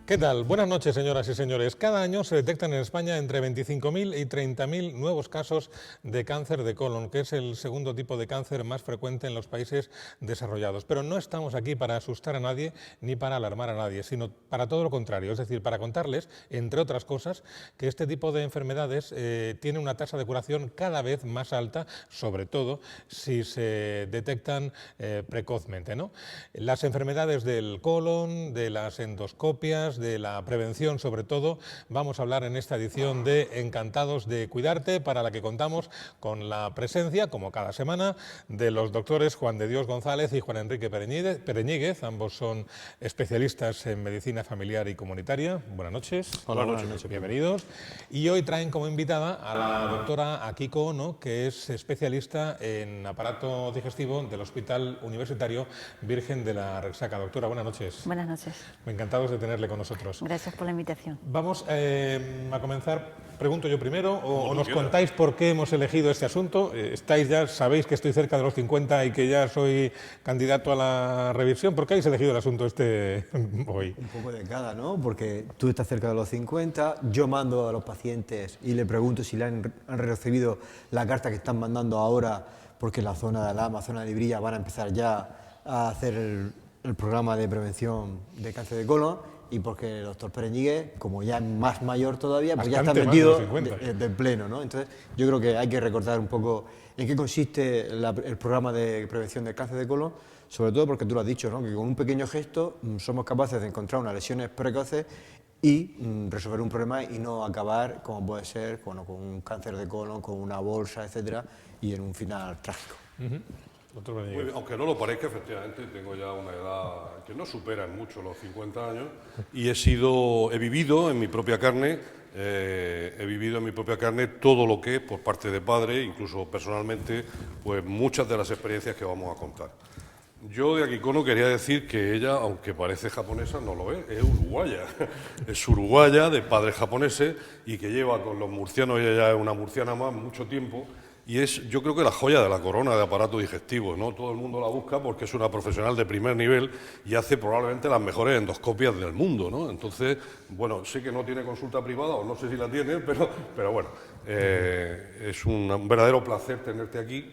¿Qué tal? Buenas noches, señoras y señores. Cada año se detectan en España entre 25.000 y 30.000 nuevos casos de cáncer de colon, que es el segundo tipo de cáncer más frecuente en los países desarrollados. Pero no estamos aquí para asustar a nadie ni para alarmar a nadie, sino para todo lo contrario, es decir, para contarles, entre otras cosas, que este tipo de enfermedades tiene una tasa de curación cada vez más alta, sobre todo si se detectan precozmente, ¿no? Las enfermedades del colon, de las endoscopias, de la prevención sobre todo, vamos a hablar en esta edición de Encantados de Cuidarte, para la que contamos con la presencia, como cada semana, de los doctores Juan de Dios González y Juan Enrique Pereñíguez. Ambos son especialistas en medicina familiar y comunitaria. Buenas noches. Hola, buenas noches. Bienvenidos. Y hoy traen como invitada a la doctora Akiko Ono, que es especialista en aparato digestivo del Hospital Universitario Virgen de la Rexaca. Doctora, buenas noches. Buenas noches. Encantados de tenerle con nosotros. Gracias por la invitación. Vamos a comenzar, pregunto yo primero, o nos contáis por qué hemos elegido este asunto. Sabéis que estoy cerca de los 50 y que ya soy candidato a la revisión. ¿Por qué habéis elegido el asunto hoy? Un poco de cada, ¿no? Porque tú estás cerca de los 50, yo mando a los pacientes y le pregunto si le han recibido la carta que están mandando ahora, porque en la zona de Alhama, zona de Brilla, van a empezar ya a hacer el programa de prevención de cáncer de colon, y porque el doctor Pereñíguez, como ya es más mayor todavía, pues bastante ya está metido de de pleno, ¿no? Entonces yo creo que hay que recordar un poco en qué consiste el programa de prevención del cáncer de colon, sobre todo porque tú lo has dicho, ¿no? Que con un pequeño gesto somos capaces de encontrar unas lesiones precoces y resolver un problema y no acabar, como puede ser, con un cáncer de colon, con una bolsa, etcétera, y en un final trágico. Muy bien, aunque no lo parezca, efectivamente, tengo ya una edad que no supera en mucho los 50 años y he vivido en mi propia carne, todo lo que, por parte de padre, incluso personalmente, pues muchas de las experiencias que vamos a contar. Yo de Akiko Ono quería decir que ella, aunque parece japonesa, no lo es uruguaya. Es uruguaya, de padres japoneses, y que lleva con los murcianos, ella ya es una murciana más, mucho tiempo. Y es, yo creo que la joya de la corona de aparato digestivo, ¿no? Todo el mundo la busca porque es una profesional de primer nivel y hace probablemente las mejores endoscopias del mundo, ¿no? Entonces, bueno, sé que no tiene consulta privada, o no sé si la tiene, pero bueno, es un verdadero placer tenerte aquí.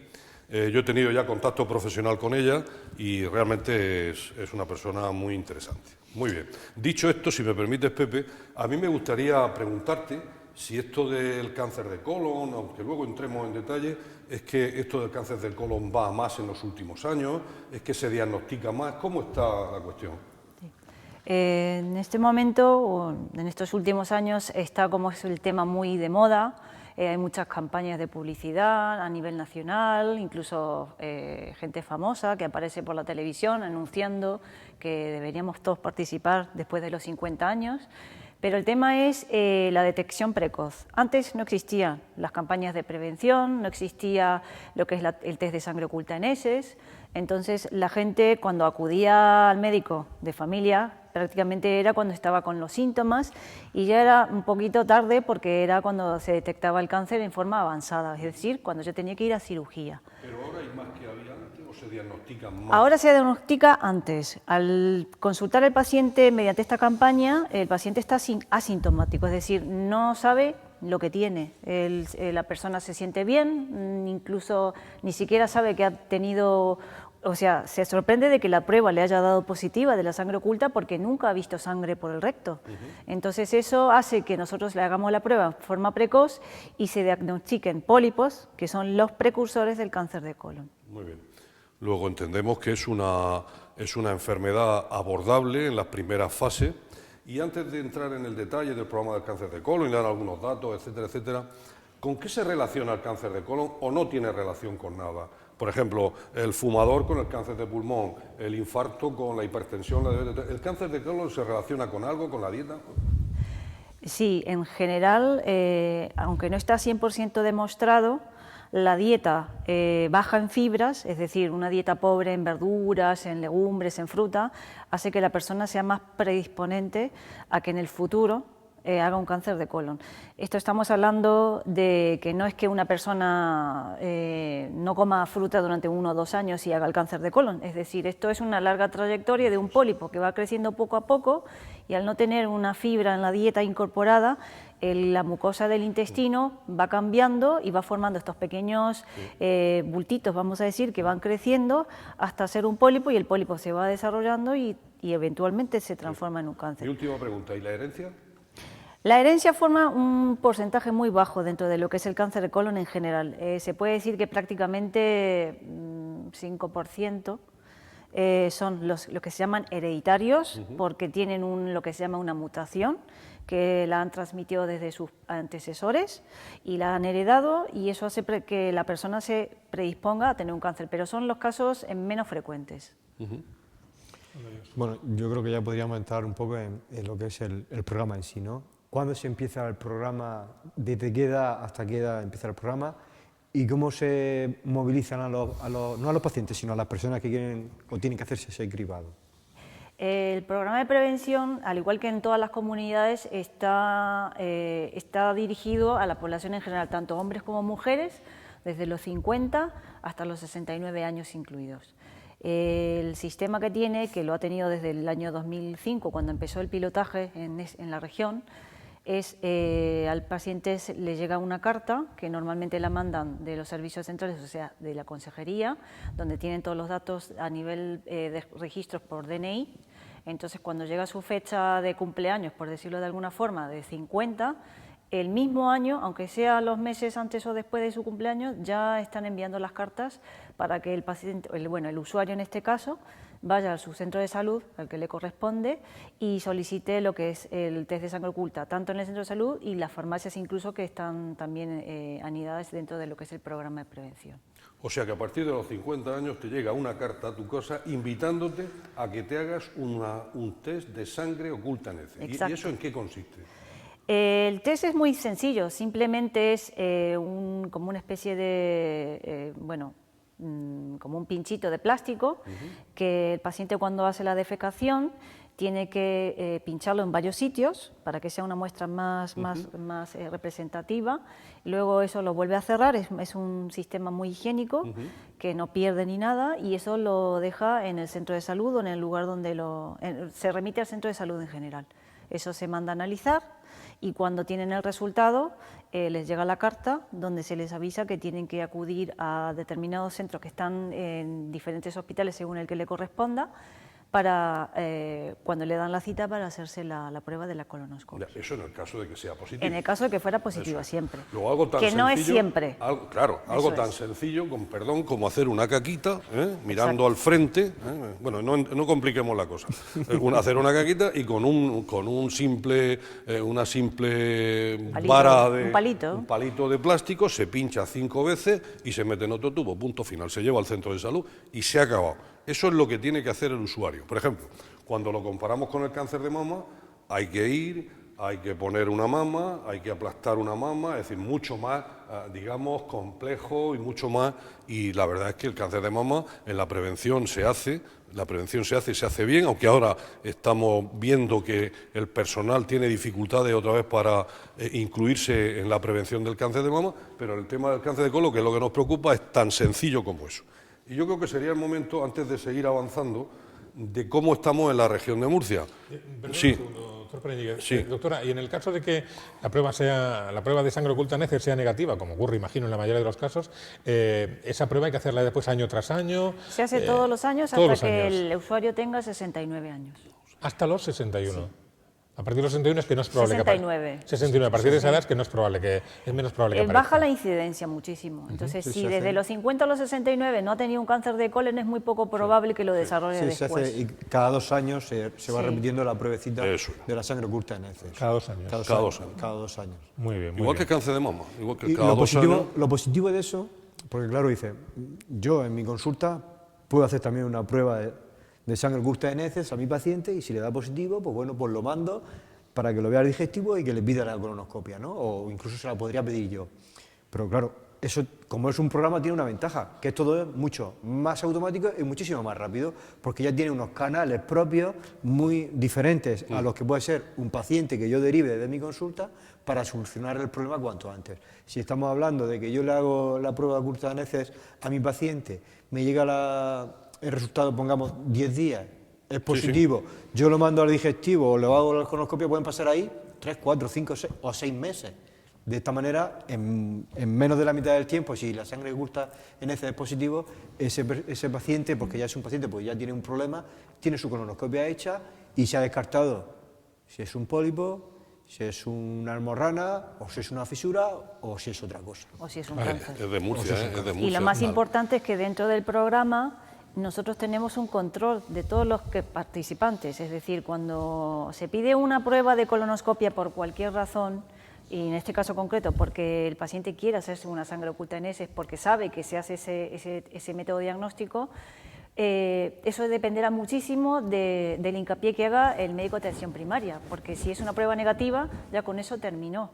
Yo he tenido ya contacto profesional con ella y realmente es una persona muy interesante. Muy bien. Dicho esto, si me permites, Pepe, a mí me gustaría preguntarte si esto del cáncer de colon, aunque luego entremos en detalle, es que esto del cáncer del colon va más en los últimos años, es que se diagnostica más. ¿Cómo está la cuestión? Sí. En este momento, o en estos últimos años, está como es el tema muy de moda. Hay muchas campañas de publicidad a nivel nacional, incluso gente famosa que aparece por la televisión anunciando que deberíamos todos participar después de los 50 años. Pero el tema es la detección precoz. Antes no existían las campañas de prevención, no existía lo que es el test de sangre oculta en heces. Entonces la gente, cuando acudía al médico de familia, prácticamente era cuando estaba con los síntomas, y ya era un poquito tarde porque era cuando se detectaba el cáncer en forma avanzada, es decir, cuando yo tenía que ir a cirugía. ¿Pero ahora hay más que había antes o se diagnostica más? Ahora se diagnostica antes. Al consultar al paciente mediante esta campaña, el paciente está asintomático, es decir, no sabe lo que tiene. La persona se siente bien, incluso ni siquiera sabe que ha tenido, o sea, se sorprende de que la prueba le haya dado positiva de la sangre oculta porque nunca ha visto sangre por el recto. Entonces eso hace que nosotros le hagamos la prueba en forma precoz y se diagnostiquen pólipos, que son los precursores del cáncer de colon. Muy bien. Luego entendemos que es una enfermedad abordable en las primeras fases. Y antes de entrar en el detalle del programa del cáncer de colon y dar algunos datos, etcétera, etcétera, ¿con qué se relaciona el cáncer de colon o no tiene relación con nada? Por ejemplo, el fumador con el cáncer de pulmón, el infarto con la hipertensión, ¿el cáncer de colon se relaciona con algo, con la dieta? Sí, en general, aunque no está 100% demostrado, la dieta baja en fibras, es decir, una dieta pobre en verduras, en legumbres, en fruta, hace que la persona sea más predisponente a que en el futuro haga un cáncer de colon. Esto estamos hablando de que no es que una persona no coma fruta durante 1 o 2 años y haga el cáncer de colon, es decir, esto es una larga trayectoria de un pólipo que va creciendo poco a poco y al no tener una fibra en la dieta incorporada, la mucosa del intestino va cambiando y va formando estos pequeños bultitos, vamos a decir, que van creciendo hasta ser un pólipo, y el pólipo se va desarrollando y eventualmente se transforma en un cáncer. Mi última pregunta, ¿y la herencia? La herencia forma un porcentaje muy bajo dentro de lo que es el cáncer de colon en general. Se puede decir que prácticamente 5% son los que se llaman hereditarios, porque tienen lo que se llama una mutación, que la han transmitido desde sus antecesores y la han heredado, y eso hace que la persona se predisponga a tener un cáncer, pero son los casos menos frecuentes. Bueno, yo creo que ya podríamos entrar un poco en lo que es el programa en sí, ¿no? ¿Cuándo se empieza el programa? ¿Desde qué edad hasta qué edad empieza el programa? ¿Y cómo se movilizan no a los pacientes, sino a las personas que quieren o tienen que hacerse ese cribado? El programa de prevención, al igual que en todas las comunidades, está dirigido a la población en general, tanto hombres como mujeres, desde los 50 hasta los 69 años incluidos. El sistema que tiene, que lo ha tenido desde el año 2005, cuando empezó el pilotaje en la región, es al paciente le llega una carta, que normalmente la mandan de los servicios centrales, o sea, de la consejería, donde tienen todos los datos a nivel de registros por DNI. Entonces, cuando llega su fecha de cumpleaños, por decirlo de alguna forma, de 50, el mismo año, aunque sea los meses antes o después de su cumpleaños, ya están enviando las cartas para que el paciente, el usuario en este caso, vaya a su centro de salud, al que le corresponde, y solicite lo que es el test de sangre oculta, tanto en el centro de salud y las farmacias incluso, que están también anidadas dentro de lo que es el programa de prevención. O sea que a partir de los 50 años te llega una carta a tu casa invitándote a que te hagas un test de sangre oculta en heces. ¿Y eso en qué consiste? El test es muy sencillo, simplemente es como una especie de, como un pinchito de plástico, que el paciente, cuando hace la defecación, tiene que pincharlo en varios sitios para que sea una muestra más representativa. Luego eso lo vuelve a cerrar, es un sistema muy higiénico, que no pierde ni nada, y eso lo deja en el centro de salud o en el lugar donde se remite al centro de salud en general. Eso se manda a analizar, y cuando tienen el resultado les llega la carta donde se les avisa que tienen que acudir a determinados centros que están en diferentes hospitales según el que le corresponda, para cuando le dan la cita para hacerse la prueba de la colonoscopia. Eso en el caso de que sea positivo. En el caso de que fuera positiva, siempre. Luego, algo tan que sencillo, no es siempre. Algo tan sencillo, con perdón, como hacer una caquita, mirando al frente. Bueno, no compliquemos la cosa. Hacer una caquita y con una simple vara de... Un palito de plástico, se pincha 5 veces y se mete en otro tubo. Punto final. Se lleva al centro de salud y se ha acabado. Eso es lo que tiene que hacer el usuario. Por ejemplo, cuando lo comparamos con el cáncer de mama, hay que ir, hay que poner una mama, hay que aplastar una mama, es decir, mucho más, digamos, complejo y mucho más. Y la verdad es que el cáncer de mama en la prevención se hace y se hace bien, aunque ahora estamos viendo que el personal tiene dificultades otra vez para incluirse en la prevención del cáncer de mama, pero el tema del cáncer de colon, que es lo que nos preocupa, es tan sencillo como eso. Y yo creo que sería el momento, antes de seguir avanzando, de cómo estamos en la región de Murcia. Sí. Doctor Pereñigue, doctora, y en el caso de que la prueba de sangre oculta en heces sea negativa, como ocurre, imagino, en la mayoría de los casos, esa prueba hay que hacerla después año tras año. Se hace todos los años hasta que el usuario tenga 69 años. Hasta los 61. Sí. A partir de los 61 es que no es probable 69. que 69. A partir de esa edad es que no es probable, que es menos probable que aparezca. Baja la incidencia muchísimo. Entonces, si desde los 50 a los 69 no ha tenido un cáncer de colon, es muy poco probable que lo desarrolle después. Se hace, y cada 2 años se va repitiendo la pruebecita de la sangre oculta en heces. Cada 2 años. Cada 2 años. Muy bien. Igual que cáncer de mama. Igual que lo positivo de eso, porque claro, dice, yo en mi consulta puedo hacer también una prueba de sangre oculta en heces a mi paciente, y si le da positivo, pues bueno, pues lo mando para que lo vea el digestivo y que le pida la colonoscopia, ¿no? O incluso se la podría pedir yo. Pero claro, eso, como es un programa, tiene una ventaja, que todo es mucho más automático y muchísimo más rápido, porque ya tiene unos canales propios muy diferentes a los que puede ser un paciente que yo derive de mi consulta para solucionar el problema cuanto antes. Si estamos hablando de que yo le hago la prueba de curta de neces a mi paciente, me llega el resultado, pongamos, 10 días, es positivo, yo lo mando al digestivo o le hago la colonoscopia, pueden pasar ahí 3, 4, 5 6, o 6 meses. De esta manera, en menos de la mitad del tiempo, si la sangre oculta en heces es positivo, ese paciente, porque ya es un paciente, pues ya tiene un problema, tiene su colonoscopia hecha y se ha descartado si es un pólipo, si es una almorrana, o si es una fisura, o si es otra cosa. O si es un cáncer. Es de Murcia, es de Murcia. Y lo más importante es que dentro del programa nosotros tenemos un control de todos los participantes, es decir, cuando se pide una prueba de colonoscopia por cualquier razón, y en este caso concreto porque el paciente quiere hacerse una sangre oculta en heces porque sabe que se hace ese método diagnóstico, eso dependerá muchísimo del hincapié que haga el médico de atención primaria, porque si es una prueba negativa, ya con eso terminó.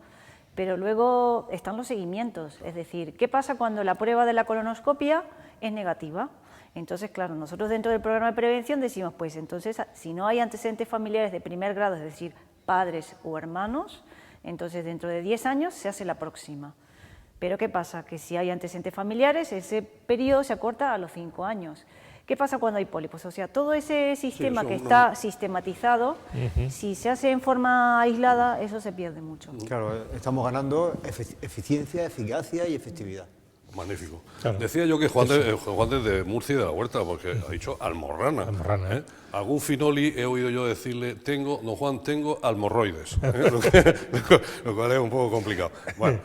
Pero luego están los seguimientos, es decir, ¿qué pasa cuando la prueba de la colonoscopia es negativa? Entonces, claro, nosotros dentro del programa de prevención decimos, pues entonces, si no hay antecedentes familiares de primer grado, es decir, padres o hermanos, entonces dentro de 10 años se hace la próxima. Pero ¿qué pasa? Que si hay antecedentes familiares, ese periodo se acorta a los 5 años. ¿Qué pasa cuando hay pólipos? O sea, todo ese sistema que está sistematizado, si se hace en forma aislada, eso se pierde mucho. Claro, estamos ganando eficiencia, eficacia y efectividad. Magnífico. Claro. Decía yo que Juan de Murcia y de la Huerta, porque ha dicho almorrana. Almorrana, ¿eh? Algún finoli he oído yo decirle, don Juan, tengo almorroides, lo cual es un poco complicado. Bueno,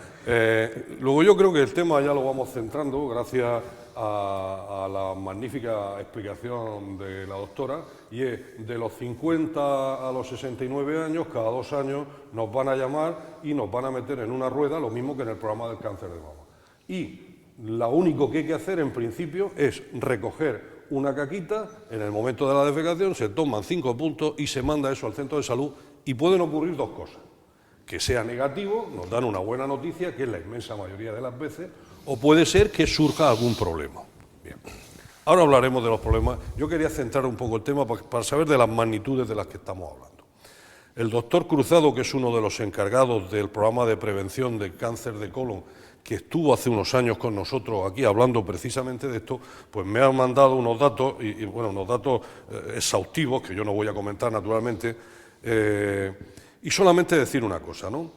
luego yo creo que el tema ya lo vamos centrando gracias a la magnífica explicación de la doctora, y es de los 50 a los 69 años, cada 2 años nos van a llamar y nos van a meter en una rueda, lo mismo que en el programa del cáncer de mama. Y lo único que hay que hacer en principio es recoger una caquita, en el momento de la defecación se toman 5 puntos y se manda eso al centro de salud, y pueden ocurrir 2 cosas: que sea negativo, nos dan una buena noticia, que es la inmensa mayoría de las veces, o puede ser que surja algún problema. Bien. Ahora hablaremos de los problemas. Yo quería centrar un poco el tema para saber de las magnitudes de las que estamos hablando. El doctor Cruzado, que es uno de los encargados del programa de prevención de cáncer de colon, que estuvo hace unos años con nosotros aquí hablando precisamente de esto, pues me ha mandado unos datos, bueno, unos datos exhaustivos, que yo no voy a comentar naturalmente, y solamente decir una cosa, ¿no?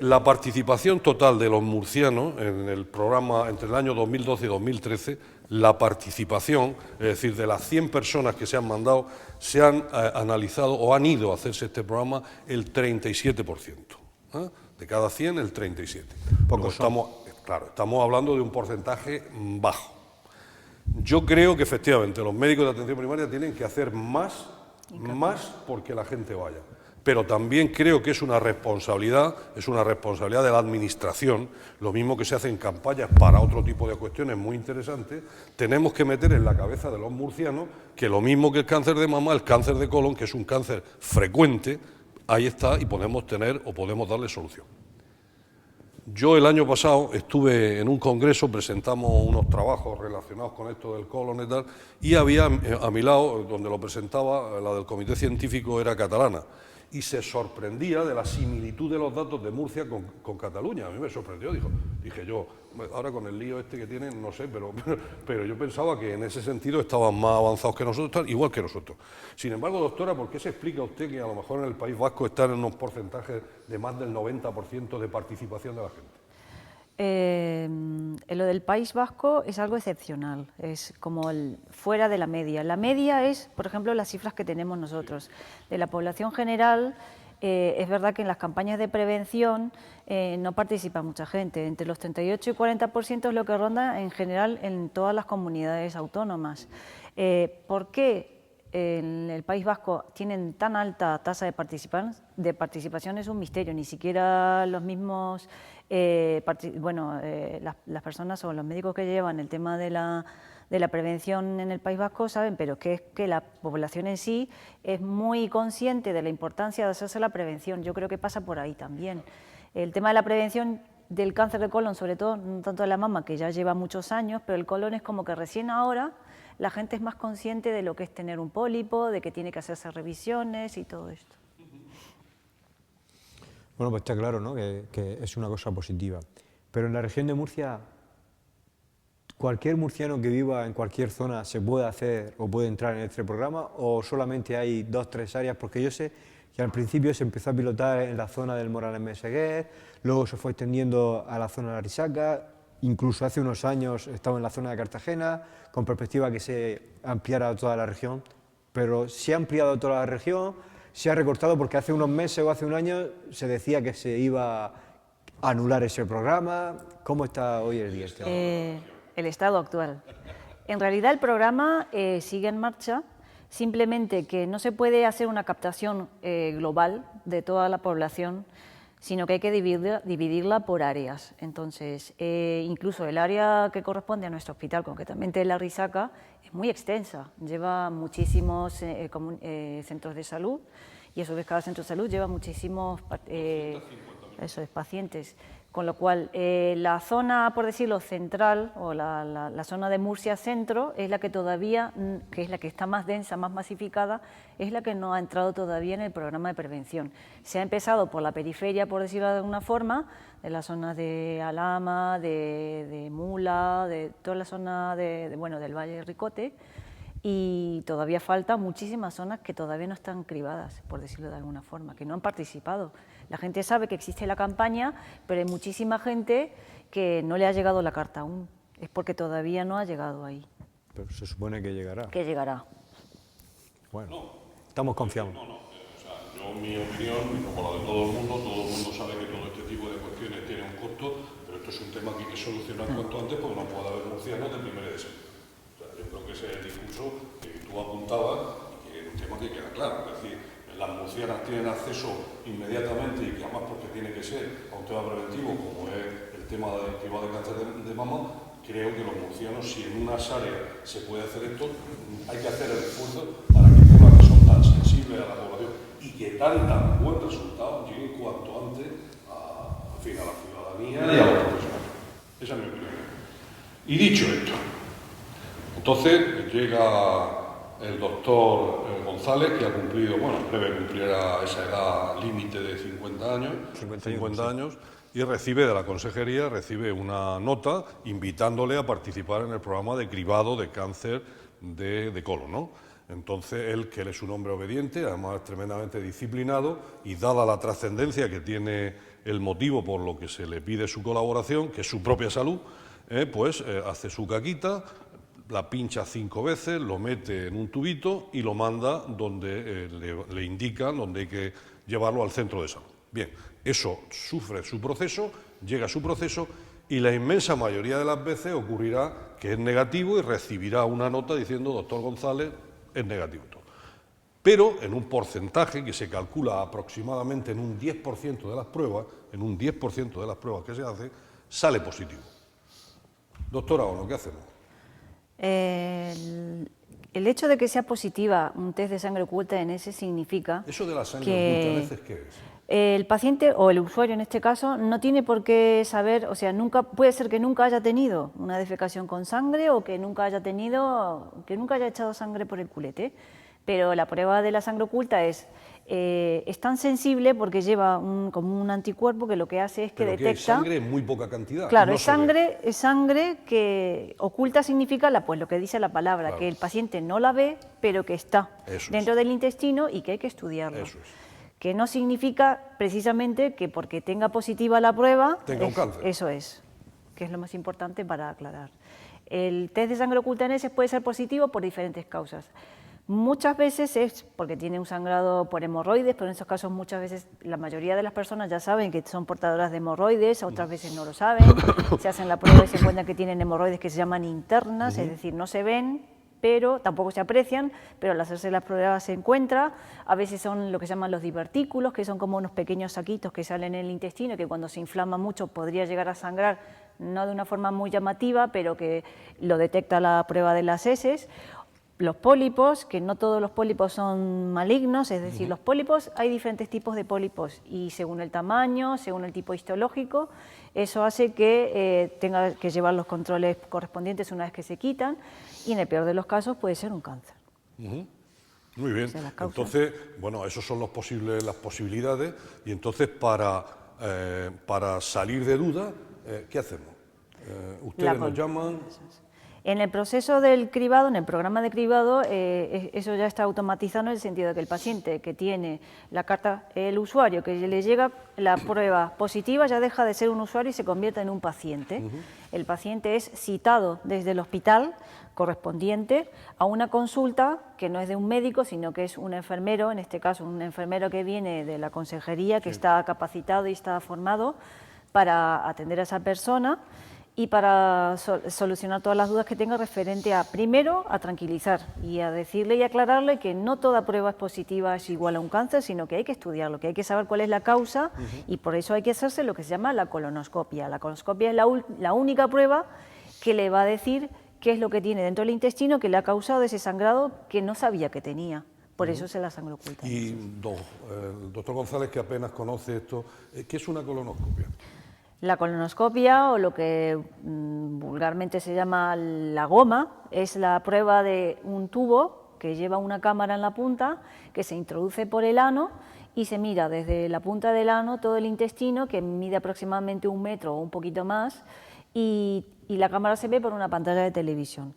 La participación total de los murcianos en el programa entre el año 2012 y 2013, la participación, es decir, de las 100 personas que se han mandado, se han analizado o han ido a hacerse este programa el 37%. De cada 100, el 37. Estamos hablando de un porcentaje bajo. Yo creo que efectivamente los médicos de atención primaria tienen que hacer más porque la gente vaya. Pero también creo que es una responsabilidad de la administración, lo mismo que se hace en campañas para otro tipo de cuestiones muy interesantes. Tenemos que meter en la cabeza de los murcianos que lo mismo que el cáncer de mama, el cáncer de colon, que es un cáncer frecuente, ahí está y podemos darle solución. Yo el año pasado estuve en un congreso, presentamos unos trabajos relacionados con esto del colon y tal, y había a mi lado, donde lo presentaba, la del comité científico era catalana, y se sorprendía de la similitud de los datos de Murcia con Cataluña. A mí me sorprendió, dije yo, ahora con el lío este que tienen, no sé, pero yo pensaba que en ese sentido estaban más avanzados que nosotros, igual que nosotros. Sin embargo, doctora, ¿por qué se explica usted que a lo mejor en el País Vasco están en unos porcentajes de más del 90% de participación de la gente? Lo del País Vasco es algo excepcional, es como fuera de la media. La media es, por ejemplo, las cifras que tenemos nosotros. De la población general, es verdad que en las campañas de prevención no participa mucha gente. Entre los 38 y 40% es lo que ronda en general en todas las comunidades autónomas. ¿Por qué en el País Vasco tienen tan alta tasa de participación? Es un misterio, ni siquiera los mismos, las personas o los médicos que llevan el tema de la prevención en el País Vasco saben, pero que es que la población en sí es muy consciente de la importancia de hacerse la prevención. Yo creo que pasa por ahí también. El tema de la prevención del cáncer de colon, sobre todo, no tanto de la mama, que ya lleva muchos años, pero el colon es como que recién ahora la gente es más consciente de lo que es tener un pólipo, de que tiene que hacerse revisiones y todo esto. Bueno, pues está claro, ¿no?, que es una cosa positiva. Pero en la región de Murcia, ¿cualquier murciano que viva en cualquier zona se puede hacer o puede entrar en este programa, o solamente hay 2 o 3 áreas? Porque yo sé que al principio se empezó a pilotar en la zona del Morales Meseguer, luego se fue extendiendo a la zona de la Risaca, incluso hace unos años estaba en la zona de Cartagena, con perspectiva que se ampliara a toda la región, pero se ha ampliado a toda la región, se ha recortado porque hace unos meses o hace un año se decía que se iba a anular ese programa. ¿Cómo está hoy el día? El estado actual. En realidad el programa sigue en marcha, simplemente que no se puede hacer una captación global de toda la población, sino que hay que dividirla por áreas. Entonces, incluso el área que corresponde a nuestro hospital, concretamente la Risaca, es muy extensa, lleva muchísimos centros de salud, y a su vez cada centro de salud lleva muchísimos pacientes. Con lo cual, la zona, por decirlo, central, o la zona de Murcia Centro, es la que todavía, que es la que está más densa, más masificada, es la que no ha entrado todavía en el programa de prevención. Se ha empezado por la periferia, por decirlo de alguna forma, de las zonas de Alhama, de Mula, de toda la zona del Valle de Ricote, y todavía faltan muchísimas zonas que todavía no están cribadas, por decirlo de alguna forma, que no han participado. La gente sabe que existe la campaña, pero hay muchísima gente que no le ha llegado la carta aún. Es porque todavía no ha llegado ahí. Pero se supone que llegará. Que llegará. Bueno, estamos confiados. Yo, mi opinión, como la de todo el mundo sabe que todo este tipo de cuestiones tiene un costo, pero esto es un tema que hay que solucionar cuanto antes porque no puede haber murcianos de 1 de diciembre. Yo creo que ese es el discurso que tú apuntabas y que es un tema que queda claro. Es decir, las murcianas tienen acceso inmediatamente, y que además porque tiene que ser a un tema preventivo como es el tema del cribado de cáncer de mama. Creo que los murcianos, si en unas áreas se puede hacer esto, hay que hacer el esfuerzo para que temas que son tan sensibles a la población y que tan buen resultado lleguen cuanto antes a la ciudadanía y a los profesionales. Esa es mi opinión. Y dicho esto, entonces llega el doctor González, que ha cumplido, bueno, en breve cumplirá esa edad límite de 50 años, 50 años, y recibe de la consejería, una nota invitándole a participar en el programa de cribado de cáncer de colon, ¿no? Entonces, él es un hombre obediente, además tremendamente disciplinado, y dada la trascendencia que tiene el motivo por lo que se le pide su colaboración, que es su propia salud, hace su caquita, la pincha 5 veces, lo mete en un tubito y lo manda donde le indican donde hay que llevarlo al centro de salud. Bien, eso sufre su proceso, llega a su proceso, y la inmensa mayoría de las veces ocurrirá que es negativo y recibirá una nota diciendo: doctor González, es negativo. Pero en un porcentaje que se calcula aproximadamente en un 10% de las pruebas, que se hace, sale positivo. Doctora Ono, ¿qué hacemos? El hecho de que sea positiva un test de sangre oculta en ese significa ¿Eso de la sangre que oculta a veces qué es? el paciente o el usuario en este caso no tiene por qué saber, o sea, puede ser que nunca haya tenido una defecación con sangre, o que nunca haya echado sangre por el culete, pero la prueba de la sangre oculta es tan sensible porque lleva como un anticuerpo que lo que hace es que detecta... Pero que es sangre en muy poca cantidad. Claro, no es sangre que oculta significa lo que dice la palabra, claro, que el paciente no la ve, pero que está dentro del intestino y que hay que estudiarlo. Eso es. Que no significa precisamente que porque tenga positiva la prueba... tenga un cáncer. Eso es, que es lo más importante para aclarar. El test de sangre oculta en heces puede ser positivo por diferentes causas. Muchas veces es porque tiene un sangrado por hemorroides, pero en esos casos muchas veces la mayoría de las personas ya saben que son portadoras de hemorroides, otras veces no lo saben, se hacen la prueba y se encuentran que tienen hemorroides que se llaman internas, es decir, no se ven, pero tampoco se aprecian, pero al hacerse las pruebas se encuentra. A veces son lo que se llaman los divertículos, que son como unos pequeños saquitos que salen en el intestino, que cuando se inflama mucho podría llegar a sangrar, no de una forma muy llamativa, pero que lo detecta la prueba de las heces. los pólipos, que no todos los pólipos son malignos, es decir, los pólipos, hay diferentes tipos de pólipos y según el tamaño, según el tipo histológico, eso hace que tenga que llevar los controles correspondientes una vez que se quitan y en el peor de los casos puede ser un cáncer. Muy bien. Entonces, bueno, esos son las posibilidades y entonces para salir de duda, ¿qué hacemos? Ustedes nos llaman. En el proceso del cribado, en el programa de cribado, eso ya está automatizado en el sentido de que el paciente que tiene la carta, el usuario que le llega la prueba positiva ya deja de ser un usuario y se convierte en un paciente. El paciente es citado desde el hospital correspondiente a una consulta que no es de un médico, sino que es un enfermero, en este caso un enfermero que viene de la consejería, que está capacitado y está formado para atender a esa persona y para solucionar todas las dudas que tenga referente a, primero, a tranquilizar y a decirle y aclararle que no toda prueba positiva es igual a un cáncer, sino que hay que estudiarlo, que hay que saber cuál es la causa y por eso hay que hacerse lo que se llama la colonoscopia. La colonoscopia es la única prueba que le va a decir qué es lo que tiene dentro del intestino que le ha causado ese sangrado que no sabía que tenía. Por eso se la sangre oculta. Y el doctor González, que apenas conoce esto, ¿qué es una colonoscopia? La colonoscopia, o lo que vulgarmente se llama la goma, es la prueba de un tubo que lleva una cámara en la punta, que se introduce por el ano y se mira desde la punta del ano todo el intestino, que mide aproximadamente 1 metro o un poquito más, y la cámara se ve por una pantalla de televisión.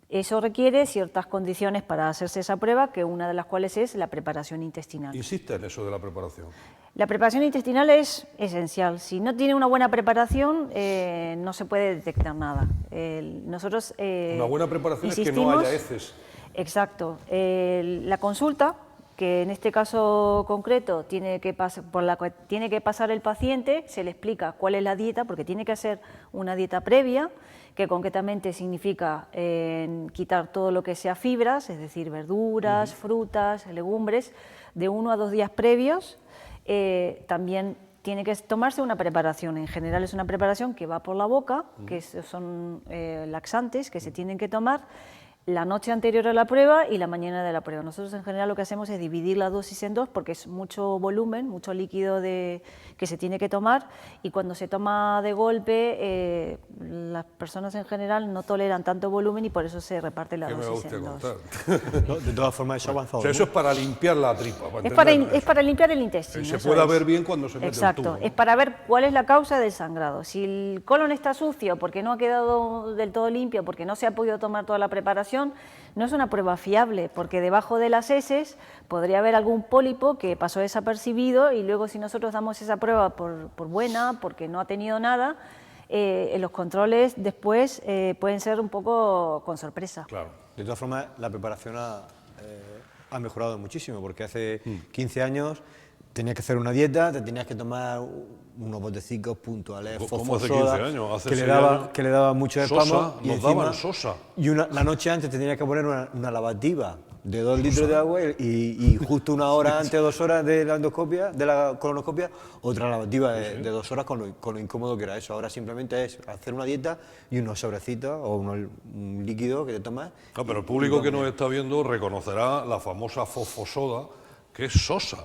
Eso requiere ciertas condiciones para hacerse esa prueba, que una de las cuales es la preparación intestinal. ¿Insiste en eso de la preparación? La preparación intestinal es esencial. Si no tiene una buena preparación, no se puede detectar nada. Nosotros una buena preparación es que no haya heces. Exacto. La consulta, que en este caso concreto por la que tiene que pasar el paciente, se le explica cuál es la dieta, porque tiene que hacer una dieta previa, que concretamente significa quitar todo lo que sea fibras, es decir, verduras, frutas, legumbres, de 1 a 2 días previos. También tiene que tomarse una preparación, en general es una preparación que va por la boca, que son laxantes que se tienen que tomar la noche anterior a la prueba y la mañana de la prueba. Nosotros en general lo que hacemos es dividir la dosis en 2 porque es mucho volumen, mucho líquido que se tiene que tomar y cuando se toma de golpe las personas en general no toleran tanto volumen y por eso se reparte la dosis en 2. No, de todas formas eso ha avanzado. O sea, eso es para limpiar la tripa. Es para limpiar el intestino. Se pueda ver bien cuando se mete Exacto, el tubo, ¿no? es para ver cuál es la causa del sangrado. Si el colon está sucio porque no ha quedado del todo limpio, porque no se ha podido tomar toda la preparación, no es una prueba fiable, porque debajo de las heces podría haber algún pólipo que pasó desapercibido y luego si nosotros damos esa prueba por buena, porque no ha tenido nada, los controles después pueden ser un poco con sorpresa. Claro. De todas formas, la preparación ha mejorado muchísimo, porque hace 15 años tenías que hacer una dieta, te tenías que tomar unos botecitos puntuales, ¿Cómo hace 15 años? Hace que le daba mucho espamo. Sosa, y nos daban sosa. Y la noche antes te tenías que poner una lavativa de 2 litros de agua y justo 1 hora antes, 2 horas de la endoscopia, de la colonoscopia, otra lavativa de 2 horas con lo incómodo que era eso. Ahora simplemente es hacer una dieta y unos sobrecitos o un líquido que te tomas. No, pero el público que nos está viendo reconocerá la famosa fosfosoda, que es sosa.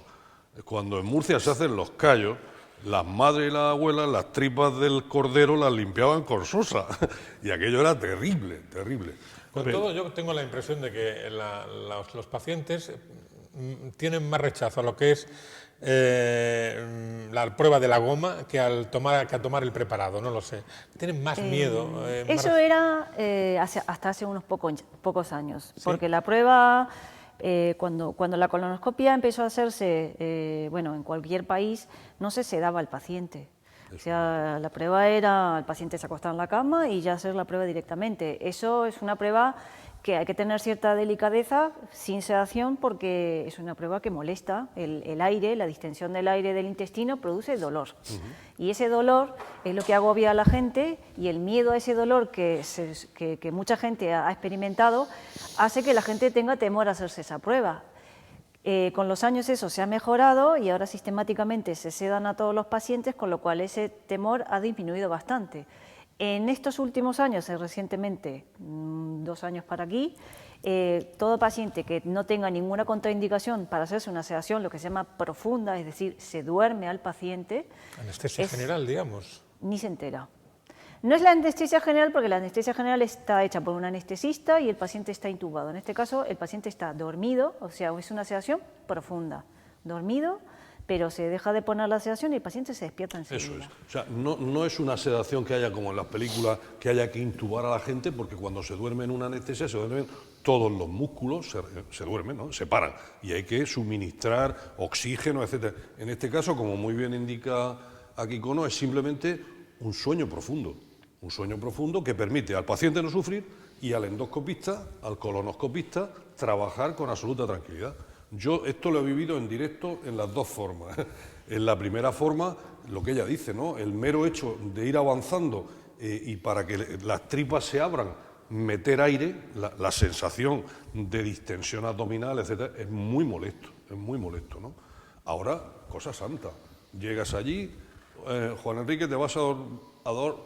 Cuando en Murcia se hacen los callos, las madres y las abuelas las tripas del cordero las limpiaban con sosa y aquello era terrible, terrible. Con todo, yo tengo la impresión de que los pacientes tienen más rechazo a lo que es la prueba de la goma que a tomar el preparado, no lo sé. Tienen más miedo. Eso era hasta hace unos pocos años, ¿Sí? porque la prueba... Cuando la colonoscopia empezó a hacerse, en cualquier país, no se sedaba al paciente. O sea, la prueba era, el paciente se acostaba en la cama y ya hacer la prueba directamente. Eso es una prueba que hay que tener cierta delicadeza, sin sedación, porque es una prueba que molesta. El aire, la distensión del aire del intestino produce dolor. Y ese dolor es lo que agobia a la gente y el miedo a ese dolor que mucha gente ha experimentado hace que la gente tenga temor a hacerse esa prueba. Con los años eso se ha mejorado y ahora sistemáticamente se sedan a todos los pacientes, con lo cual ese temor ha disminuido bastante. En estos últimos años, recientemente, 2 años para aquí, Todo paciente que no tenga ninguna contraindicación para hacerse una sedación, lo que se llama profunda, es decir, se duerme al paciente. Anestesia general, digamos. Ni se entera. No es la anestesia general porque la anestesia general está hecha por un anestesista y el paciente está intubado. En este caso, el paciente está dormido, o sea, es una sedación profunda. Dormido, pero se deja de poner la sedación y el paciente se despierta enseguida. Eso es. O sea, no es una sedación que haya como en las películas, que haya que intubar a la gente, porque cuando se duerme en una anestesia se duermen todos los músculos, se duermen, ¿no? Se paran, y hay que suministrar oxígeno, etc. En este caso, como muy bien indica Akikono, es simplemente un sueño profundo. Un sueño profundo que permite al paciente no sufrir y al endoscopista, al colonoscopista, trabajar con absoluta tranquilidad. Yo esto lo he vivido en directo en las dos formas. En la primera forma, lo que ella dice, ¿no? El mero hecho de ir avanzando y para que las tripas se abran, meter aire, la sensación de distensión abdominal, etcétera, es muy molesto, ¿no? Ahora, cosa santa, llegas allí, Juan Enrique, te vas a dormir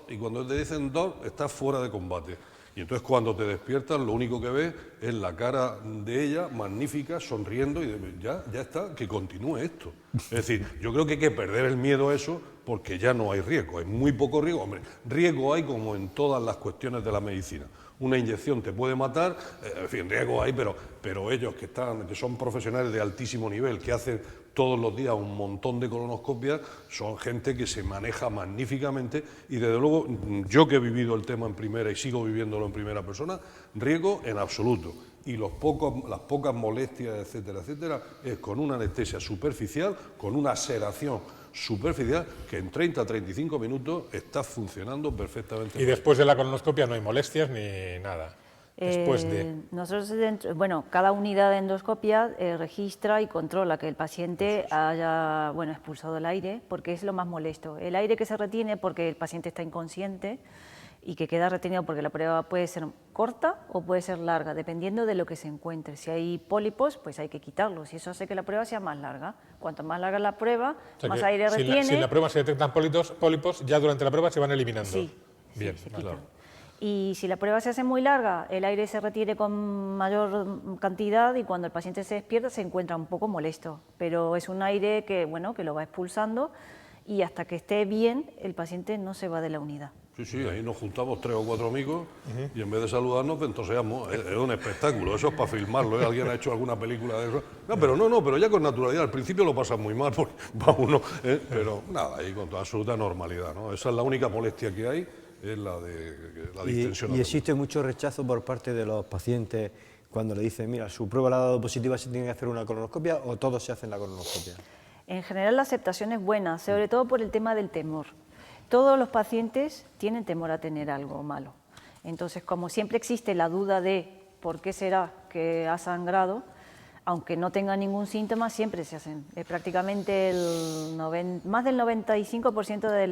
y cuando te dicen dormir, estás fuera de combate. Y entonces cuando te despiertas, lo único que ves es la cara de ella, magnífica, sonriendo, y ya está, que continúe esto. Es decir, yo creo que hay que perder el miedo a eso, porque ya no hay riesgo, hay muy poco riesgo. Hombre, riesgo hay como en todas las cuestiones de la medicina. Una inyección te puede matar, en fin, riesgo hay, pero ellos que son profesionales de altísimo nivel, que hacen todos los días un montón de colonoscopias, son gente que se maneja magníficamente y desde luego yo que he vivido el tema en primera y sigo viviéndolo en primera persona, riesgo en absoluto. Y las pocas molestias, etcétera, etcétera, es con una anestesia superficial, con una sedación superficial que en 30 a 35 minutos está funcionando perfectamente. Y después de la colonoscopia no hay molestias ni nada. Después de... Nosotros, cada unidad de endoscopia registra y controla que el paciente haya expulsado el aire, porque es lo más molesto. El aire que se retiene porque el paciente está inconsciente y que queda retenido porque la prueba puede ser corta o puede ser larga, dependiendo de lo que se encuentre. Si hay pólipos, pues hay que quitarlos y eso hace que la prueba sea más larga. Cuanto más larga la prueba, o sea, más aire retiene. Si en la prueba se detectan pólipos, ya durante la prueba se van eliminando. Sí, bien, sí, claro. Y si la prueba se hace muy larga, el aire se retiene con mayor cantidad y cuando el paciente se despierta se encuentra un poco molesto, pero es un aire que lo va expulsando y hasta que esté bien el paciente no se va de la unidad. Sí, ahí nos juntamos 3 o 4 amigos y en vez de saludarnos ventoseamos. Es un espectáculo, eso es para filmarlo, ¿eh? ¿Alguien ha hecho alguna película de eso? No, pero ya con naturalidad. Al principio lo pasa muy mal porque va uno, pero nada, ahí con toda absoluta normalidad, ¿no? Esa es la única molestia que hay. Es la de la distensión. Y existe mucho rechazo por parte de los pacientes cuando le dicen, mira, su prueba le ha dado positiva, se tiene que hacer una colonoscopia, o todos se hacen la colonoscopia. En general la aceptación es buena, sobre todo por el tema del temor. Todos los pacientes tienen temor a tener algo malo. Entonces, como siempre existe la duda de por qué será que ha sangrado, aunque no tenga ningún síntoma, siempre se hacen. Prácticamente más del 95% de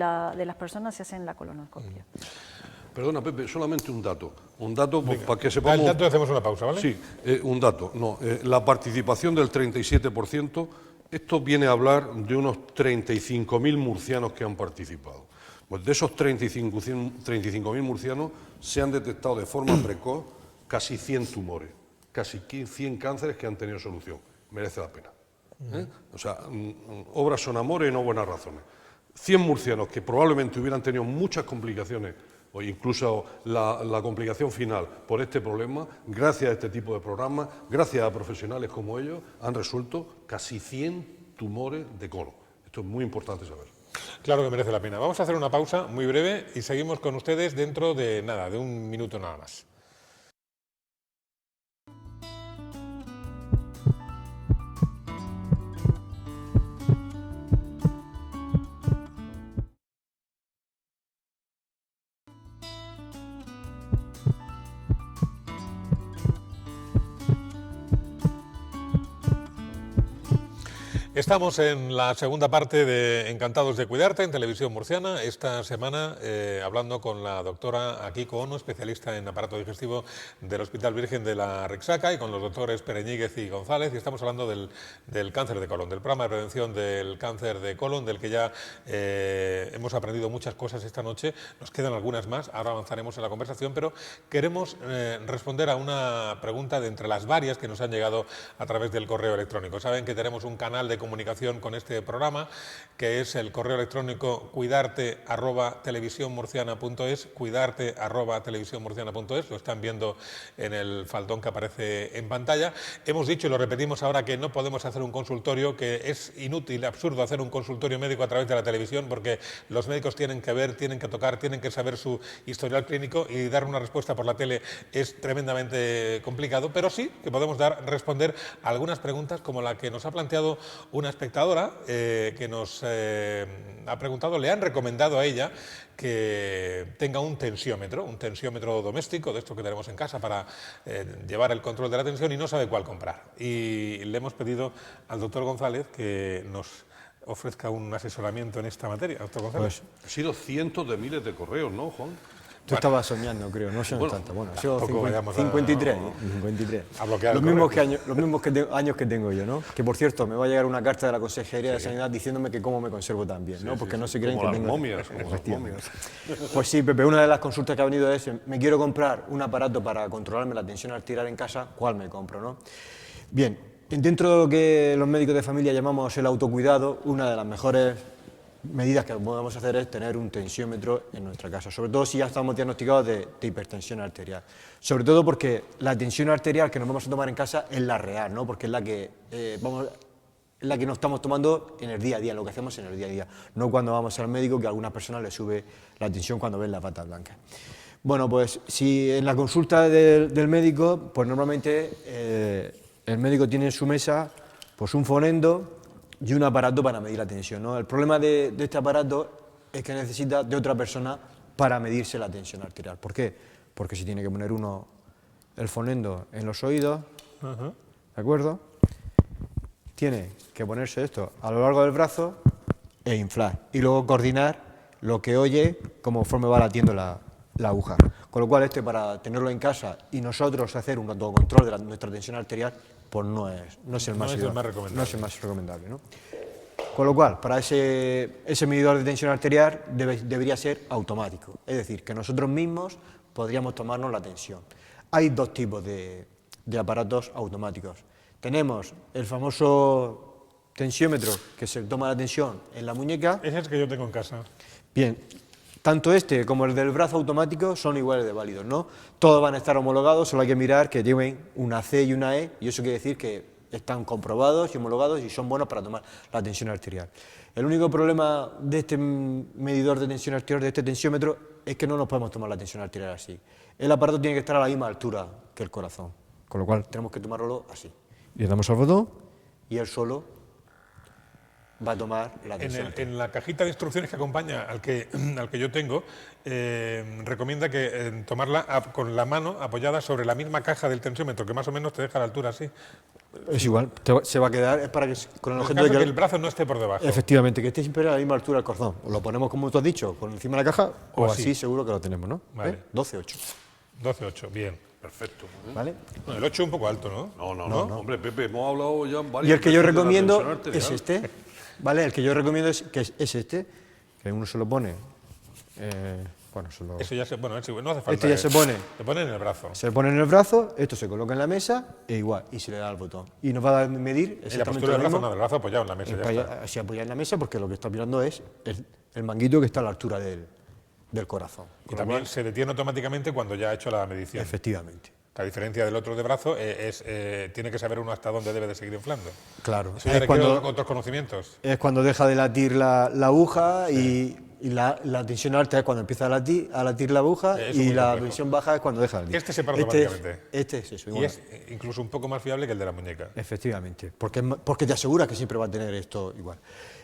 las personas se hacen la colonoscopia. Perdona, Pepe, solamente un dato para que sepamos... El dato, hacemos una pausa, ¿vale? Sí, un dato. La participación del 37%, esto viene a hablar de unos 35.000 murcianos que han participado. Pues de esos 35.000 murcianos se han detectado de forma precoz casi 100 tumores. Casi 100 cánceres que han tenido solución. Merece la pena. O sea, obras son amores y no buenas razones. 100 murcianos que probablemente hubieran tenido muchas complicaciones, o incluso la complicación final por este problema, gracias a este tipo de programas, gracias a profesionales como ellos, han resuelto casi 100 tumores de colon. Esto es muy importante saber. Claro que merece la pena. Vamos a hacer una pausa muy breve y seguimos con ustedes dentro de nada, de un minuto nada más. Estamos en la segunda parte de Encantados de Cuidarte en Televisión Murciana. Esta semana hablando con la doctora Akiko Ono, especialista en aparato digestivo del Hospital Virgen de la Rixaca, y con los doctores Pereñíguez y González. Y estamos hablando del cáncer de colon, del programa de prevención del cáncer de colon, del que ya hemos aprendido muchas cosas esta noche. Nos quedan algunas más, ahora avanzaremos en la conversación, pero queremos responder a una pregunta de entre las varias que nos han llegado a través del correo electrónico. Saben que tenemos un canal de comunicación con este programa, que es el correo electrónico cuidarte@televisiónmurciana.es, cuidarte@televisiónmurciana.es, lo están viendo en el faldón que aparece en pantalla. Hemos dicho y lo repetimos ahora que no podemos hacer un consultorio, que es inútil, absurdo hacer un consultorio médico a través de la televisión, porque los médicos tienen que ver, tienen que tocar, tienen que saber su historial clínico, y dar una respuesta por la tele es tremendamente complicado, pero sí que podemos responder a algunas preguntas como la que nos ha planteado una espectadora que nos ha preguntado, le han recomendado a ella que tenga un tensiómetro doméstico, de esto que tenemos en casa para llevar el control de la tensión, y no sabe cuál comprar. Y le hemos pedido al doctor González que nos ofrezca un asesoramiento en esta materia. Doctor González. Ha sido cientos de miles de correos, ¿no, Juan? Tú estabas soñando, creo, no son tanto. Bueno, yo tampoco vayamos a- 53, no, 53. a bloquear Los el mismos, correo. los mismos años que tengo yo, ¿no? Que por cierto, me va a llegar una carta de la Consejería de Sanidad diciéndome que cómo me conservo tan bien, ¿no? Porque no se creen Como que las tengo... momias, como las Efectivamente. momias. Pues sí, Pepe, una de las consultas que ha venido es, me quiero comprar un aparato para controlarme la tensión arterial en casa, ¿cuál me compro, no? Bien, dentro de lo que los médicos de familia llamamos el autocuidado, una de las mejores medidas que podemos hacer es tener un tensiómetro en nuestra casa, sobre todo si ya estamos diagnosticados de hipertensión arterial. Sobre todo porque la tensión arterial que nos vamos a tomar en casa es la real, ¿no? Porque es la que es la que nos estamos tomando en el día a día, lo que hacemos en el día a día, no cuando vamos al médico, que a algunas personas les sube la tensión cuando ven las batas blancas. Bueno, pues si en la consulta del médico, pues normalmente el médico tiene en su mesa pues un fonendo y un aparato para medir la tensión, ¿no? El problema de este aparato es que necesita de otra persona para medirse la tensión arterial. ¿Por qué? Porque se tiene que poner uno el fonendo en los oídos, ¿de acuerdo? Tiene que ponerse esto a lo largo del brazo e inflar, y luego coordinar lo que oye conforme va latiendo la aguja. Con lo cual, para tenerlo en casa y nosotros hacer un autocontrol de nuestra tensión arterial, pues no es el más recomendable. No es el más recomendable, ¿no? Con lo cual, para ese medidor de tensión arterial debería ser automático, es decir, que nosotros mismos podríamos tomarnos la tensión. Hay dos tipos de aparatos automáticos. Tenemos el famoso tensiómetro que se toma la tensión en la muñeca. Ese es el que yo tengo en casa. Bien, tanto este como el del brazo automático son iguales de válidos, ¿no? Todos van a estar homologados, solo hay que mirar que lleven una C y una E, y eso quiere decir que están comprobados y homologados y son buenos para tomar la tensión arterial. El único problema de este medidor de tensión arterial, de este tensiómetro, es que no nos podemos tomar la tensión arterial así. El aparato tiene que estar a la misma altura que el corazón, con lo cual tenemos que tomarlo así. Le damos al botón y él solo va a tomar la tensión arterial. En la cajita de instrucciones que acompaña al que yo tengo, recomienda que tomarla con la mano apoyada sobre la misma caja del tensiómetro, que más o menos te deja a la altura así. Es igual, se va a quedar, es para que con el En objeto caso de que el brazo no esté por debajo. Efectivamente, que esté siempre a la misma altura del corazón. O lo ponemos como tú has dicho, por encima de la caja, o así seguro que lo tenemos, ¿no? Vale. 12-8. 12-8, bien. Perfecto. ¿Vale? Bueno, el 8 un poco alto, ¿no? No. Hombre, Pepe, hemos hablado ya varias Y el que yo veces de la recomiendo tensión arterial. es este, ¿vale? El que yo recomiendo es este, que uno se lo pone, Eso ya no hace falta. Este ya se pone. Se pone en el brazo. Se pone en el brazo, esto se coloca en la mesa, e igual, y se le da al botón. Y nos va a medir En la exactamente postura del lo brazo, mismo. no, del brazo apoyado en la mesa. Ya está. Así apoyar en la mesa, porque lo que está mirando es el manguito que está a la altura del corazón. Y también se detiene automáticamente cuando ya ha hecho la medición. Efectivamente. A diferencia del otro de brazo, tiene que saber uno hasta dónde debe de seguir inflando. Claro. Eso ya requiere otros conocimientos. Es cuando deja de latir la aguja, y la tensión alta es cuando empieza a latir la aguja, Es y muy la complejo. tensión baja es cuando deja de latir. Este se para automáticamente. Este es eso. Y Bueno, es incluso un poco más fiable que el de la muñeca. efectivamente, porque te aseguras que siempre va a tener esto igual.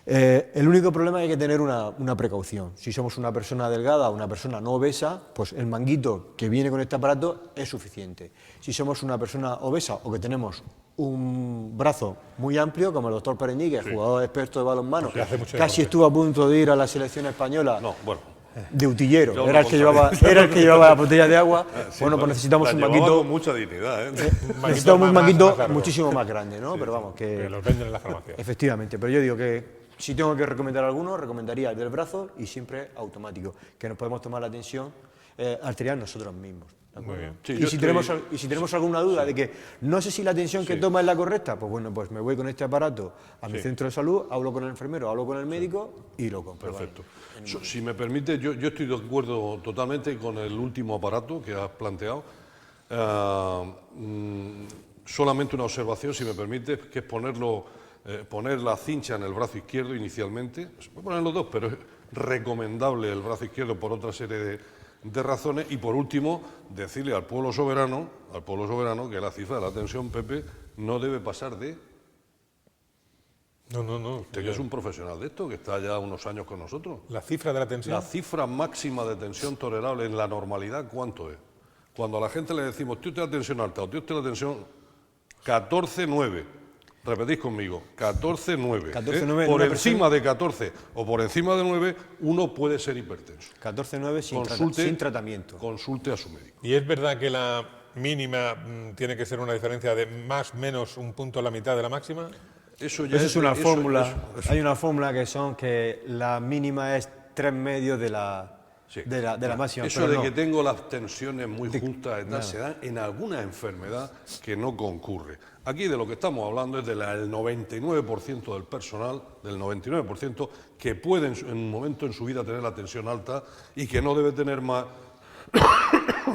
El único problema es que hay que tener una precaución. Si somos una persona delgada o una persona no obesa, pues el manguito que viene con este aparato es suficiente. Si somos una persona obesa o que tenemos un brazo muy amplio, como el doctor Pereñigue, jugador experto de balonmano, Que hace mucho casi deporte. estuvo a punto de ir a la selección española. No, bueno. De utillero, Yo era lo el que llevaba la botella de agua. Sí, Bueno, pues necesitamos la un llevaba maquito, con mucha dignidad, ¿eh? necesitamos un más maquito largo. muchísimo más grande, ¿no? Pero vamos, Que que los venden en la farmacia. efectivamente, pero yo digo que si tengo que recomendar alguno, recomendaría el del brazo y siempre automático, que nos podemos tomar la tensión arterial nosotros mismos. ¿de acuerdo? Muy bien. Sí, y, yo si estoy- y si tenemos alguna duda de que no sé si la tensión que toma es la correcta, pues bueno, pues me voy con este aparato a mi centro de salud, hablo con el enfermero, hablo con el médico y lo compro. Perfecto. Si me permite, yo estoy de acuerdo totalmente con el último aparato que has planteado. Solamente una observación, si me permite, que es poner la cincha en el brazo izquierdo inicialmente. Se puede poner los dos, pero es recomendable el brazo izquierdo por otra serie de razones. Y por último, decirle al pueblo soberano que la cifra de la tensión, Pepe, no debe pasar de... No. Usted que es un profesional de esto, que está ya unos años con nosotros. La cifra de la tensión. La cifra máxima de tensión tolerable en la normalidad, ¿cuánto es? Cuando a la gente le decimos, tío, usted la tensión alta, o tío, usted la tensión 14,9. Repetís conmigo, 14,9. 14,9 en Por una encima de 14 o por encima de 9, uno puede ser hipertenso. 14-9 sin tratamiento. Consulte a su médico. ¿Y es verdad que la mínima tiene que ser una diferencia de más menos un punto a la mitad de la máxima? Eso ya Eso es una fórmula. eso- Hay una fórmula que la mínima es 3 medios de la Sí. de la máxima. Eso pero de no. que tengo las tensiones muy justas y tal, se da en alguna enfermedad que no concurre. Aquí de lo que estamos hablando es del 99% del personal, del 99%, que puede en un momento en su vida tener la tensión alta y que no debe tener más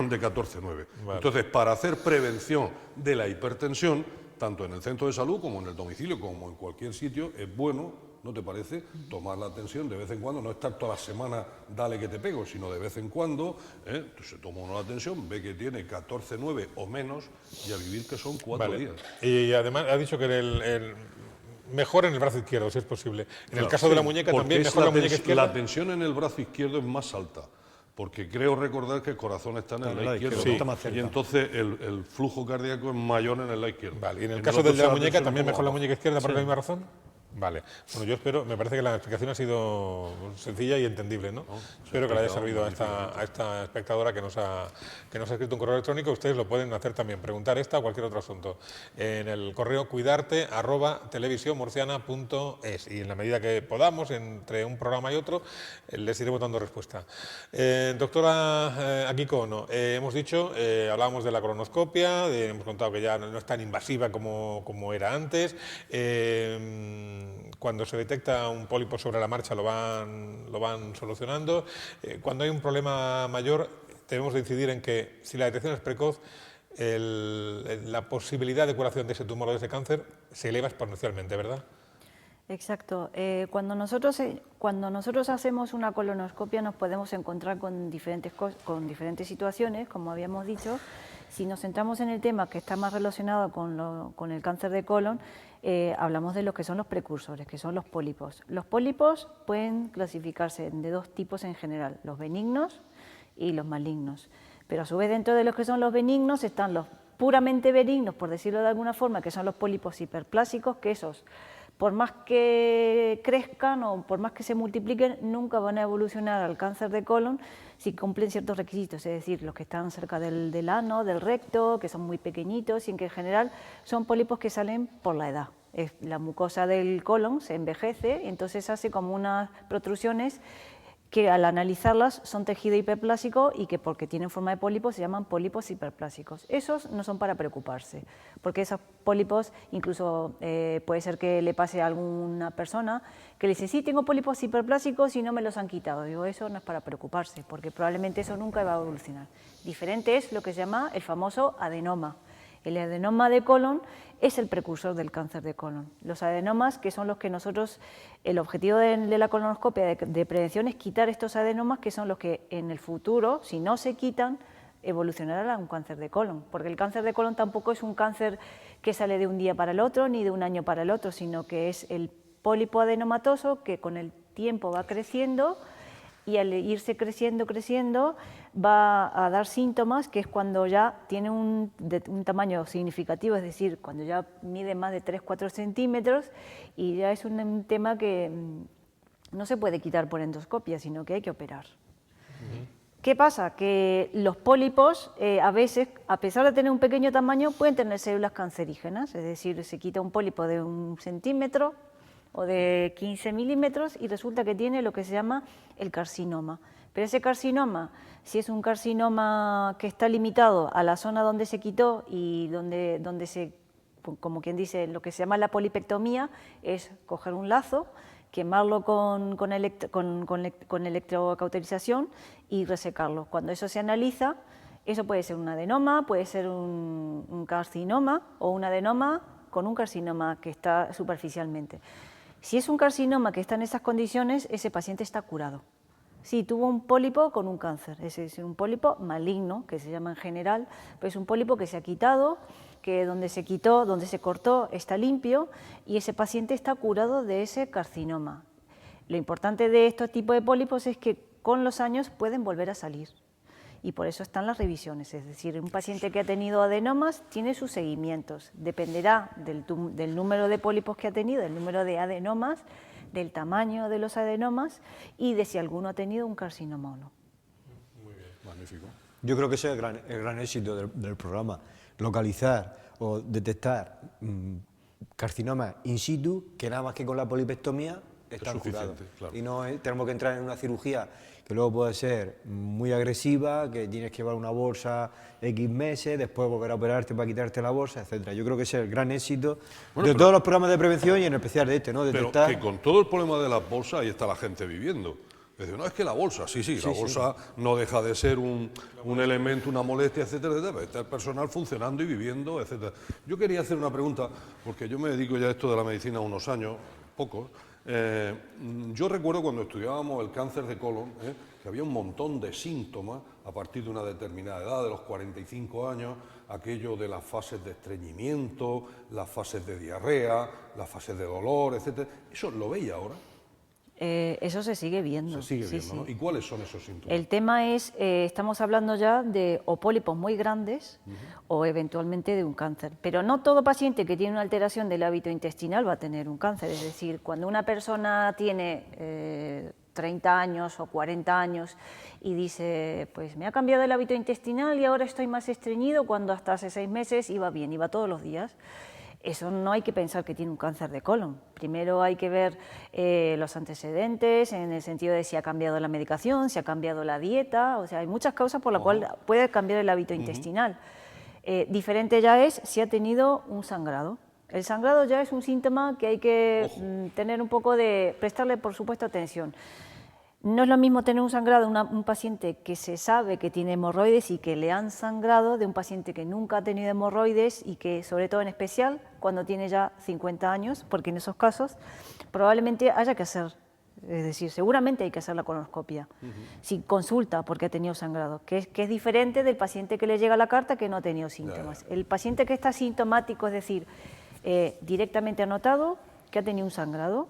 de 14,9. Vale. Entonces, para hacer prevención de la hipertensión, tanto en el centro de salud como en el domicilio, como en cualquier sitio, es bueno, ¿no te parece?, tomar la tensión de vez en cuando, no estar toda la semana dale que te pego, sino de vez en cuando, se toma uno la tensión, ve que tiene 14,9 o menos y a vivir que son 4 Vale. días. Y además ha dicho que mejor en el brazo izquierdo, si es posible. En el caso de la muñeca Porque también, es mejor la muñeca izquierda. La tensión en el brazo izquierdo es más alta, porque creo recordar que el corazón está en el lado izquierdo, izquierdo, ¿no? está más cerca. Y entonces el flujo cardíaco es mayor en el lado izquierdo. Vale, y en el Y caso de nosotros la la muñeca tensión también es mejor la como muñeca izquierda por la misma razón. Vale, bueno, yo espero, me parece que la explicación ha sido sencilla y entendible, ¿no? Espero que le haya servido a esta espectadora que nos ha escrito un correo electrónico. Ustedes lo pueden hacer también, preguntar esta o cualquier otro asunto en el correo cuidarte@televisionmurciana.es, y en la medida que podamos, entre un programa y otro, les iremos dando respuesta. Doctora Akiko Ono, hemos dicho, hablábamos de la colonoscopia, hemos contado que ya no es tan invasiva como era antes. Cuando se detecta un pólipo sobre la marcha lo van solucionando. Cuando hay un problema mayor debemos de incidir en que si la detección es precoz, la posibilidad de curación de ese tumor o de ese cáncer se eleva exponencialmente, ¿verdad? Exacto. Cuando nosotros hacemos una colonoscopia nos podemos encontrar con diferentes situaciones, como habíamos dicho. Si nos centramos en el tema que está más relacionado con el cáncer de colon, hablamos de lo que son los precursores, que son los pólipos. Los pólipos pueden clasificarse de dos tipos en general, los benignos y los malignos. Pero a su vez dentro de los que son los benignos están los puramente benignos, por decirlo de alguna forma, que son los pólipos hiperplásicos, que esos, por más que crezcan o por más que se multipliquen, nunca van a evolucionar al cáncer de colon si cumplen ciertos requisitos, es decir, los que están cerca del ano, del recto, que son muy pequeñitos y en que en general son pólipos que salen por la edad. La mucosa del colon se envejece y entonces hace como unas protrusiones que al analizarlas son tejido hiperplásico y que porque tienen forma de pólipos se llaman pólipos hiperplásicos. Esos no son para preocuparse, porque esos pólipos incluso puede ser que le pase a alguna persona que le dice, sí, tengo pólipos hiperplásicos y no me los han quitado. Digo, eso no es para preocuparse, porque probablemente eso nunca va a evolucionar. Diferente es lo que se llama el famoso adenoma. El adenoma de colon es el precursor del cáncer de colon. Los adenomas, que son los que nosotros, el objetivo de la colonoscopia de prevención es quitar estos adenomas, que son los que en el futuro, si no se quitan, evolucionarán a un cáncer de colon. Porque el cáncer de colon tampoco es un cáncer que sale de un día para el otro, ni de un año para el otro, sino que es el pólipo adenomatoso que con el tiempo va creciendo y al irse creciendo, va a dar síntomas, que es cuando ya tiene un tamaño significativo, es decir, cuando ya mide más de 3-4 centímetros, y ya es un tema que no se puede quitar por endoscopia, sino que hay que operar. ¿Qué pasa? Que los pólipos a veces, a pesar de tener un pequeño tamaño, pueden tener células cancerígenas, es decir, se quita un pólipo de 1 centímetro o de 15 milímetros y resulta que tiene lo que se llama el carcinoma. Pero ese carcinoma, si es un carcinoma que está limitado a la zona donde se quitó y donde se, como quien dice, lo que se llama la polipectomía, es coger un lazo, quemarlo con electrocauterización y resecarlo. Cuando eso se analiza, eso puede ser un adenoma, puede ser un carcinoma o un adenoma con un carcinoma que está superficialmente. Si es un carcinoma que está en esas condiciones, ese paciente está curado. Sí, tuvo un pólipo con un cáncer, ese es un pólipo maligno, que se llama en general, pero es un pólipo que se ha quitado, que donde se quitó, donde se cortó, está limpio y ese paciente está curado de ese carcinoma. Lo importante de estos tipos de pólipos es que con los años pueden volver a salir y por eso están las revisiones, es decir, un paciente que ha tenido adenomas tiene sus seguimientos, dependerá del número de pólipos que ha tenido, del número de adenomas, del tamaño de los adenomas y de si alguno ha tenido un carcinoma o no. Muy bien, magnífico. Yo creo que ese es el gran éxito del programa, localizar o detectar carcinomas in situ que nada más que con la polipectomía están curados. Claro. Y no tenemos que entrar en una cirugía que luego puede ser muy agresiva, que tienes que llevar una bolsa X meses, después volver a operarte para quitarte la bolsa, etcétera. Yo creo que ese es el gran éxito de todos los programas de prevención y en especial de este, ¿no? Detectar... Pero que con todo el problema de las bolsas, ahí está la gente viviendo. Es decir, no, es que la bolsa, la bolsa no deja de ser un elemento, una molestia, etcétera, etcétera. Está el personal funcionando y viviendo, etcétera. Yo quería hacer una pregunta, porque yo me dedico ya a esto de la medicina unos años, pocos. Yo recuerdo cuando estudiábamos el cáncer de colon, que había un montón de síntomas a partir de una determinada edad, de los 45 años, aquello de las fases de estreñimiento, las fases de diarrea, las fases de dolor, etcétera. ¿Eso lo veis ahora? Eso se sigue viendo. Se sigue viendo, ¿no? ¿Y cuáles son esos síntomas? El tema es, estamos hablando ya de o pólipos muy grandes o eventualmente de un cáncer. Pero no todo paciente que tiene una alteración del hábito intestinal va a tener un cáncer. Es decir, cuando una persona tiene 30 años o 40 años y dice, pues me ha cambiado el hábito intestinal y ahora estoy más estreñido, cuando hasta hace 6 meses iba bien, iba todos los días. Eso no hay que pensar que tiene un cáncer de colon. Primero hay que ver los antecedentes, en el sentido de si ha cambiado la medicación, si ha cambiado la dieta, o sea, hay muchas causas por las cuales puede cambiar el hábito intestinal. Diferente ya es si ha tenido un sangrado. El sangrado ya es un síntoma que hay que tener un poco de, prestarle por supuesto atención. No es lo mismo tener un sangrado un paciente que se sabe que tiene hemorroides y que le han sangrado de un paciente que nunca ha tenido hemorroides y que, sobre todo en especial, cuando tiene ya 50 años, porque en esos casos probablemente haya que hacer, es decir, seguramente hay que hacer la colonoscopia, si consulta porque ha tenido sangrado, que es diferente del paciente que le llega la carta que no ha tenido síntomas. El paciente que está sintomático, es decir, directamente ha notado que ha tenido un sangrado,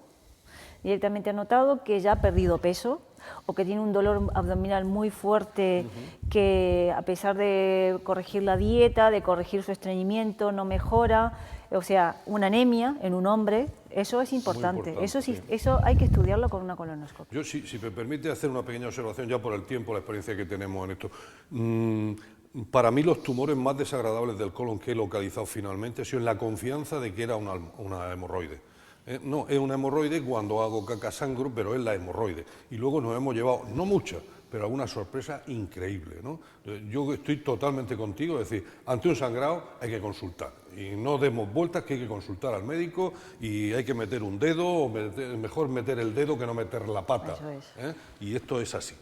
directamente ha notado que ya ha perdido peso o que tiene un dolor abdominal muy fuerte que a pesar de corregir la dieta, de corregir su estreñimiento, no mejora, o sea, una anemia en un hombre, eso es importante, eso hay que estudiarlo con una colonoscopia. Yo, si me permite hacer una pequeña observación, ya por el tiempo, la experiencia que tenemos en esto, para mí los tumores más desagradables del colon que he localizado finalmente ha sido en la confianza de que era una hemorroide. No, es una hemorroide cuando hago caca sangro, pero es la hemorroide. Y luego nos hemos llevado, no muchas, pero alguna sorpresa increíble, ¿no? Yo estoy totalmente contigo, es decir, ante un sangrado hay que consultar. Y no demos vueltas, que hay que consultar al médico y hay que meter un dedo, o mejor meter el dedo que no meter la pata. Eso es. Y esto es así.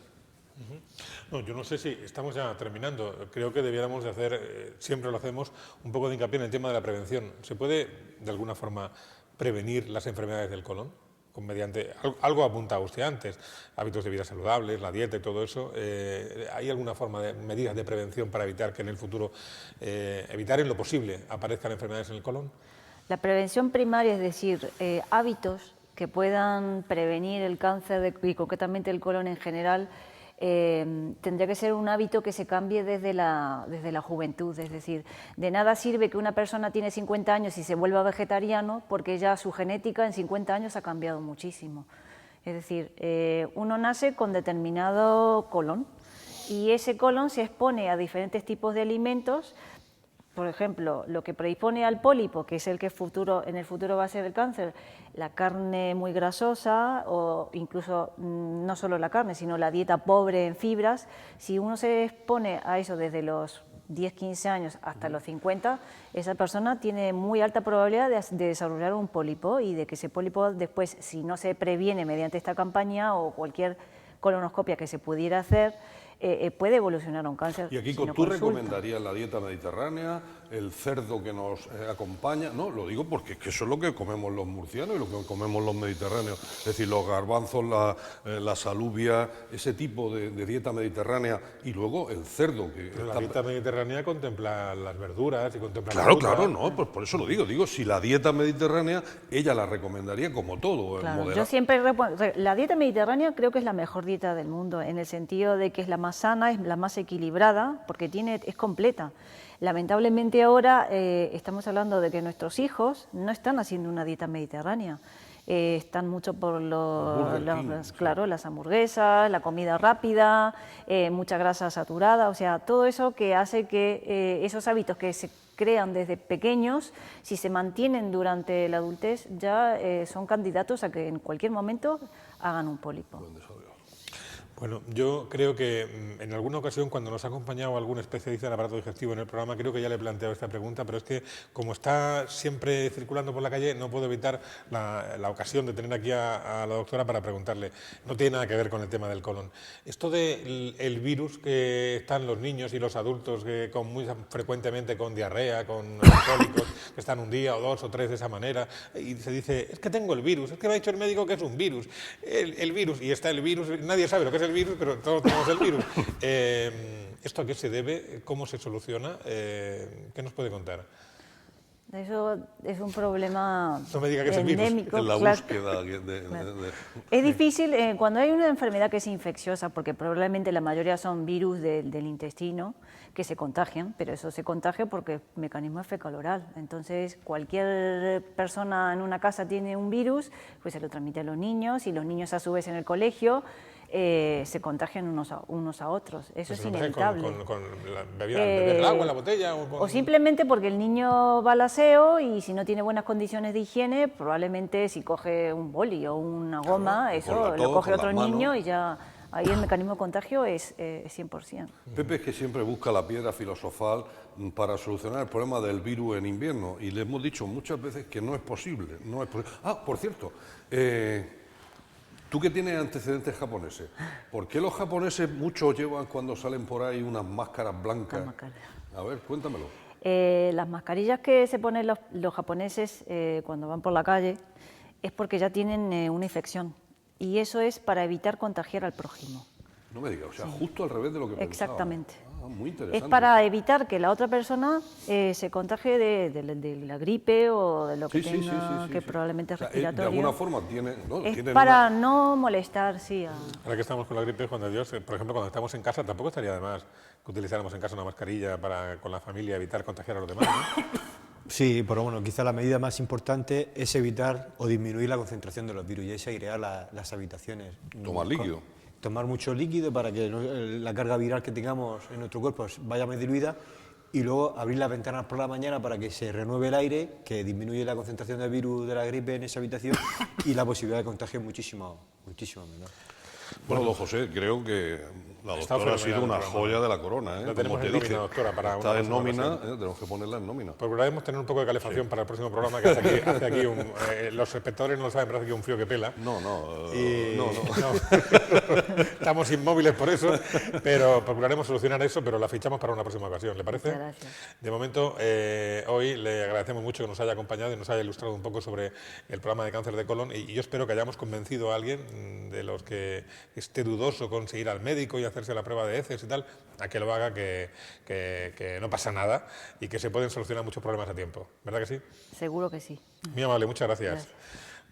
No, yo no sé si estamos ya terminando. Creo que debiéramos de hacer, siempre lo hacemos, un poco de hincapié en el tema de la prevención. ¿Se puede, de alguna forma, prevenir las enfermedades del colon? Mediante algo apuntaba usted antes, hábitos de vida saludables, la dieta y todo eso. ¿Hay alguna forma de medidas de prevención para evitar que en el futuro, evitar en lo posible, aparezcan enfermedades en el colon? La prevención primaria, es decir, hábitos que puedan prevenir el cáncer y concretamente el colon en general, tendría que ser un hábito que se cambie desde la juventud, es decir, de nada sirve que una persona tiene 50 años y se vuelva vegetariano porque ya su genética en 50 años ha cambiado muchísimo. Es decir, uno nace con determinado colon y ese colon se expone a diferentes tipos de alimentos. Por ejemplo, lo que predispone al pólipo, que es el que en el futuro va a ser el cáncer, la carne muy grasosa o incluso no solo la carne, sino la dieta pobre en fibras. Si uno se expone a eso desde los 10, 15 años hasta los 50, esa persona tiene muy alta probabilidad de desarrollar un pólipo y de que ese pólipo después, si no se previene mediante esta campaña o cualquier colonoscopia que se pudiera hacer, puede evolucionar a un cáncer. Y aquí, si no ¿tú consulta. recomendarías la dieta mediterránea, el cerdo que nos acompaña? No, lo digo porque es que eso es lo que comemos los murcianos y lo que comemos los mediterráneos. Es decir, los garbanzos, las alubias, ese tipo de dieta mediterránea y luego el cerdo. Pero la dieta mediterránea contempla las verduras y contempla Claro, la fruta. claro, no, pues por eso lo digo. Digo, si la dieta mediterránea, ella la recomendaría como todo. Claro, yo siempre la dieta mediterránea creo que es la mejor dieta del mundo, en el sentido de que es la más sana, es la más equilibrada, porque es completa. Lamentablemente ahora estamos hablando de que nuestros hijos no están haciendo una dieta mediterránea. Están mucho por las hamburguesas, la comida rápida, mucha grasa saturada, o sea, todo eso que hace que esos hábitos que se crean desde pequeños, si se mantienen durante la adultez, ya son candidatos a que en cualquier momento hagan un pólipo. Bueno, yo creo que en alguna ocasión cuando nos ha acompañado algún especialista del aparato digestivo en el programa, creo que ya le he planteado esta pregunta, pero es que como está siempre circulando por la calle, no puedo evitar la ocasión de tener aquí a la doctora para preguntarle. No tiene nada que ver con el tema del colon. Esto del virus que están los niños y los adultos que muy frecuentemente con diarrea, con cólicos, que están un día o 2 o 3 de esa manera, y se dice, es que tengo el virus, es que me ha dicho el médico que es un virus, el virus, y está el virus, nadie sabe lo que es el virus, pero todos tenemos el virus. ¿Esto a qué se debe? ¿Cómo se soluciona? ¿Qué nos puede contar? Eso es un problema No me diga que es el virus. endémico. En la claro. búsqueda Es difícil cuando hay una enfermedad que es infecciosa, porque probablemente la mayoría son virus del intestino que se contagian, pero eso se contagia porque el mecanismo es fecal-oral. Entonces, cualquier persona en una casa tiene un virus, pues se lo transmite a los niños y los niños a su vez en el colegio se contagian unos a otros. Eso es inevitable. Con beber el agua en la botella. O simplemente porque el niño va al aseo y si no tiene buenas condiciones de higiene, probablemente si coge un boli o una goma, eso lo coge otro niño y ya ahí el mecanismo de contagio es 100%. Pepe es que siempre busca la piedra filosofal para solucionar el problema del virus en invierno y le hemos dicho muchas veces que no es posible. Por cierto, tú que tienes antecedentes japoneses, ¿por qué los japoneses muchos llevan cuando salen por ahí unas máscaras blancas? A ver, cuéntamelo. Las mascarillas que se ponen los japoneses cuando van por la calle es porque ya tienen una infección y eso es para evitar contagiar al prójimo. No me digas, o sea, justo al revés de lo que pensaba. Exactamente. Muy interesante. Es para evitar que la otra persona se contagie de la gripe o de lo que tenga, que probablemente es respiratorio. De alguna forma tiene... para no molestar, sí. Ahora que estamos con la gripe, Juan de Dios, por ejemplo, cuando estamos en casa, tampoco estaría de más que utilizáramos en casa una mascarilla para con la familia evitar contagiar a los demás, ¿no? Sí, pero bueno, quizá la medida más importante es evitar o disminuir la concentración de los virus y es airear las habitaciones. Tomar líquido. Tomar mucho líquido para que la carga viral que tengamos en nuestro cuerpo vaya más diluida y luego abrir las ventanas por la mañana para que se renueve el aire, que disminuye la concentración del virus de la gripe en esa habitación y la posibilidad de contagio es muchísimo menor. Bueno, don José, creo que la doctora ha sido una joya de la corona, ¿eh? La tenemos en nómina, doctora, para está una en nómina, ocasión. tenemos que ponerla en nómina. Procuraremos tener un poco de calefacción para el próximo programa, que hace aquí los espectadores no lo saben, pero hace aquí un frío que pela. No. Estamos inmóviles por eso, pero procuraremos solucionar eso, pero la fichamos para una próxima ocasión, ¿le parece? Muchas gracias. De momento, hoy le agradecemos mucho que nos haya acompañado y nos haya ilustrado un poco sobre el programa de cáncer de colon y yo espero que hayamos convencido a alguien de los que esté dudoso con ir al médico y hacerse la prueba de heces y tal, a que lo haga, que no pasa nada y que se pueden solucionar muchos problemas a tiempo. ¿Verdad que sí? Seguro que sí. Muy amable, muchas gracias. Gracias.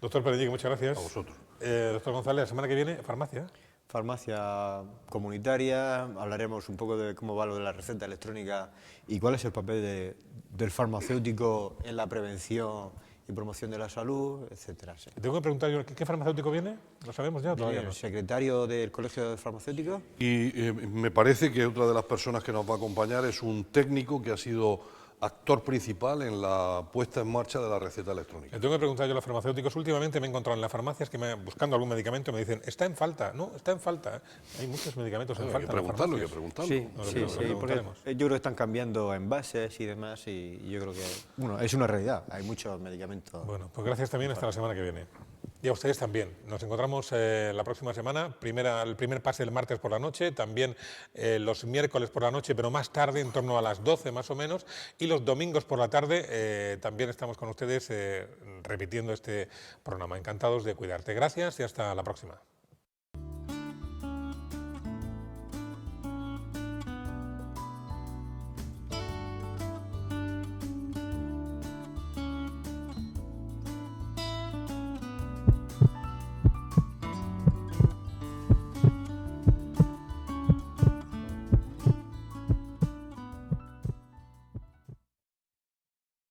Doctor Pereñique, muchas gracias. A vosotros. Doctor González, la semana que viene, farmacia. farmacia comunitaria, hablaremos un poco de cómo va lo de la receta electrónica y cuál es el papel del farmacéutico en la prevención y promoción de la salud, etcétera. Sí. Tengo que preguntar yo, ¿qué farmacéutico viene? ¿Lo sabemos ya o todavía El no? secretario del Colegio de Farmacéuticos. Y me parece que otra de las personas que nos va a acompañar es un técnico que ha sido actor principal en la puesta en marcha de la receta electrónica. Le tengo que preguntar yo a los farmacéuticos. Últimamente me he encontrado en las farmacias que buscando algún medicamento me dicen, está en falta. No, está en falta. Hay muchos medicamentos en Hay falta. que preguntarlo, hay que en las farmacias. preguntarlo. Sí, No, sí, lo sí, porque preguntaremos. yo creo que están cambiando envases y demás y yo creo que, bueno, es una realidad, hay muchos medicamentos. Bueno, pues gracias también, hasta la semana que viene. Y a ustedes también. Nos encontramos la próxima semana, el primer pase el martes por la noche, también los miércoles por la noche, pero más tarde, en torno a las 12 más o menos, y los domingos por la tarde también estamos con ustedes repitiendo este programa. Encantados de cuidarte. Gracias y hasta la próxima.